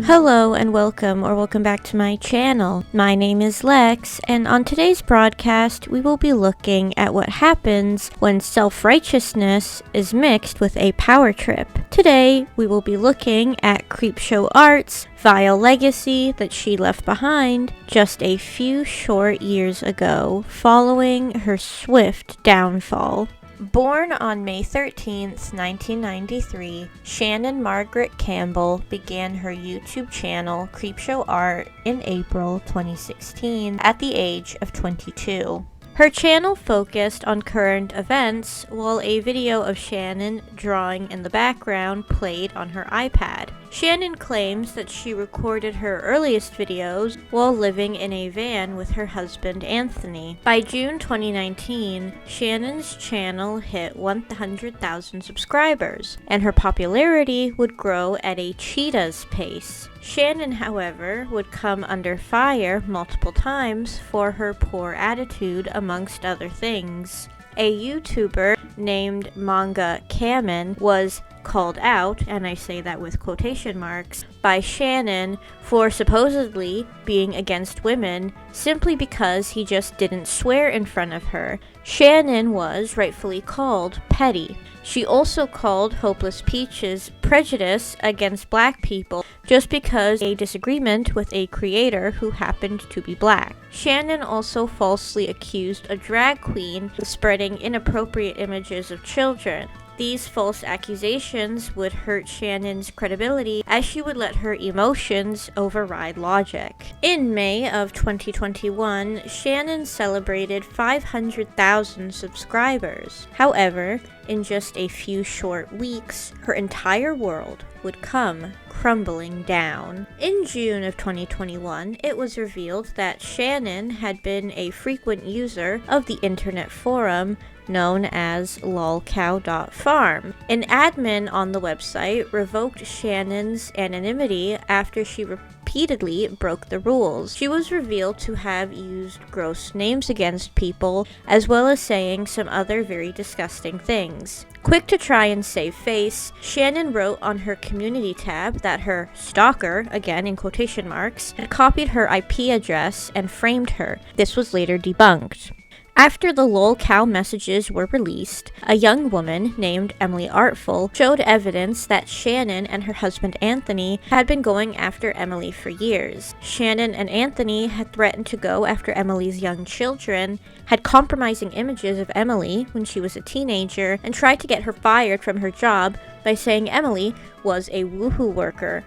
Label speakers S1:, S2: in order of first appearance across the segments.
S1: Hello and welcome back to my channel. My name is Lex, and on today's broadcast we will be looking at what happens when self-righteousness is mixed with a power trip. Today we will be looking at Creepshow Art's vile legacy that she left behind just a few short years ago, following her swift downfall. Born on May 13th, 1993, Shannon Margaret Campbell began her YouTube channel, Creepshow Art, in April 2016 at the age of 22. Her channel focused on current events, while a video of Shannon drawing in the background played on her iPad. Shannon claims that she recorded her earliest videos while living in a van with her husband Anthony. By June 2019, Shannon's channel hit 100,000 subscribers, and her popularity would grow at a cheetah's pace. Shannon, however, would come under fire multiple times for her poor attitude, amongst other things. A YouTuber named Manga Kamen was called out, and I say that with quotation marks, by Shannon for supposedly being against women simply because he just didn't swear in front of her. Shannon was rightfully called petty. She also called Hopeless Peach's prejudice against black people just because of a disagreement with a creator who happened to be black. Shannon also falsely accused a drag queen of spreading inappropriate images of children. These false accusations would hurt Shannon's credibility, as she would let her emotions override logic. In May of 2021, Shannon celebrated 500,000 subscribers. However, in just a few short weeks, her entire world would come crumbling down. In June of 2021, it was revealed that Shannon had been a frequent user of the internet forum known as lolcow.farm. An admin on the website revoked Shannon's anonymity after she repeatedly broke the rules. She was revealed to have used gross names against people, as well as saying some other very disgusting things. Quick to try and save face, Shannon wrote on her community tab that her stalker, again in quotation marks, had copied her IP address and framed her. This was later debunked. After the lolcow messages were released, a young woman named Emily Artful showed evidence that Shannon and her husband Anthony had been going after Emily for years. Shannon and Anthony had threatened to go after Emily's young children, had compromising images of Emily when she was a teenager, and tried to get her fired from her job by saying Emily was a woohoo worker.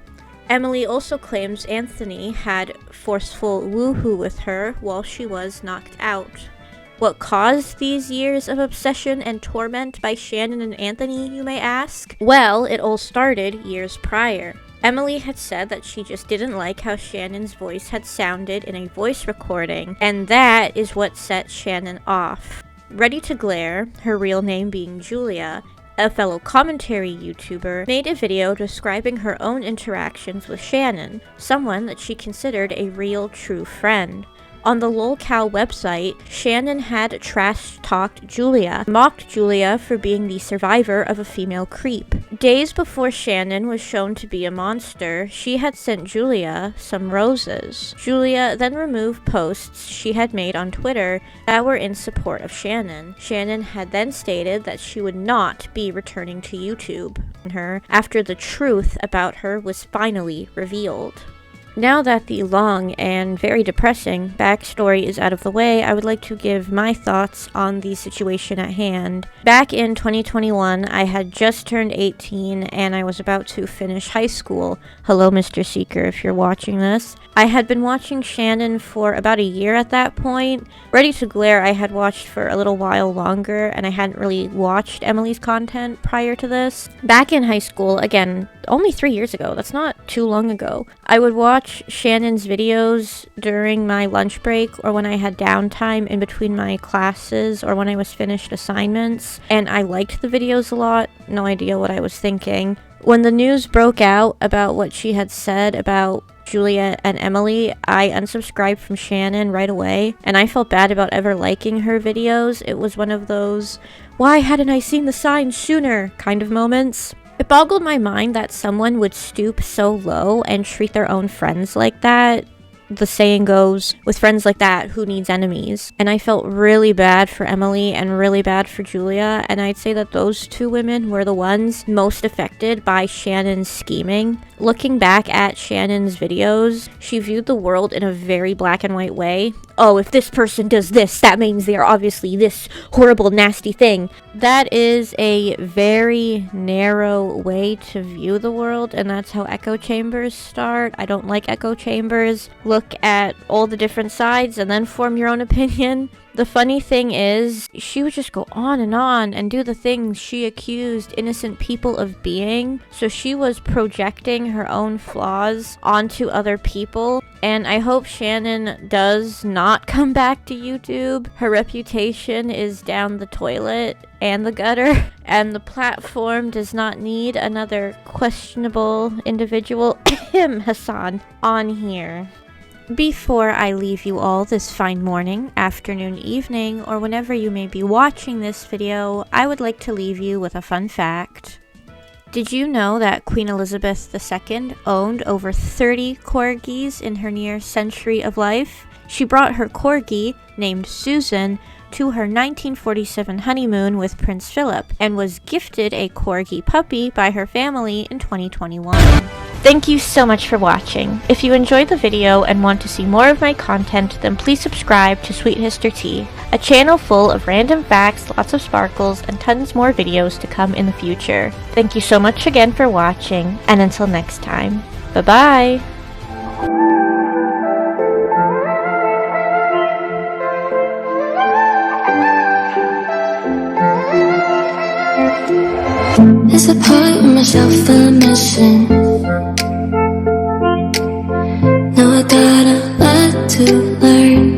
S1: Emily also claims Anthony had forceful woohoo with her while she was knocked out. What caused these years of obsession and torment by Shannon and Anthony, you may ask? Well, it all started years prior. Emily had said that she just didn't like how Shannon's voice had sounded in a voice recording, and that is what set Shannon off. Ready to Glare, her real name being Julia, a fellow commentary YouTuber, made a video describing her own interactions with Shannon, someone that she considered a real true friend. On the lolcow website, Shannon had trash-talked Julia, mocked Julia for being the survivor of a female creep. Days before Shannon was shown to be a monster, she had sent Julia some roses. Julia then removed posts she had made on Twitter that were in support of Shannon. Shannon had then stated that she would not be returning to YouTube after the truth about her was finally revealed. Now that the long and very depressing backstory is out of the way, I would like to give my thoughts on the situation at hand. Back in 2021, I had just turned 18 and I was about to finish high school. Hello, Mr. Seeker, if you're watching this. I had been watching Shannon for about a year at that point. Ready to Glare I had watched for a little while longer, and I hadn't really watched Emily's content prior to this. Back in high school, again, only 3 years ago, that's not too long ago, I would watch Shannon's videos during my lunch break or when I had downtime in between my classes or when I was finished assignments, and I liked the videos a lot. No idea what I was thinking. When the news broke out about what she had said about Julia and Emily, I unsubscribed from Shannon right away, and I felt bad about ever liking her videos. It was one of those, why hadn't I seen the signs sooner kind of moments. It boggled my mind that someone would stoop so low and treat their own friends like that. The saying goes, with friends like that, who needs enemies? And I felt really bad for Emily and really bad for Julia, and I'd say that those two women were the ones most affected by Shannon's scheming. Looking back at Shannon's videos, she viewed the world in a very black and white way. Oh, if this person does this, that means they are obviously this horrible, nasty thing. That is a very narrow way to view the world, and that's how echo chambers start. I don't like echo chambers. Look at all the different sides and then form your own opinion. The funny thing is, she would just go on and do the things she accused innocent people of being. So she was projecting her own flaws onto other people. And I hope Shannon does not come back to YouTube. Her reputation is down the toilet and the gutter. And the platform does not need another questionable individual, Hassan, on here. Before I leave you all this fine morning, afternoon, evening, or whenever you may be watching this video, I would like to leave you with a fun fact. Did you know that Queen Elizabeth II owned over 30 corgis in her near century of life? She brought her corgi, named Susan, to her 1947 honeymoon with Prince Philip, and was gifted a corgi puppy by her family in 2021. Thank you so much for watching. If you enjoyed the video and want to see more of my content, then please subscribe to Sweet Histortea, a channel full of random facts, lots of sparkles, and tons more videos to come in the future. Thank you so much again for watching, and until next time, bye-bye!
S2: There's a part of myself full of missing. Know I got a lot to learn.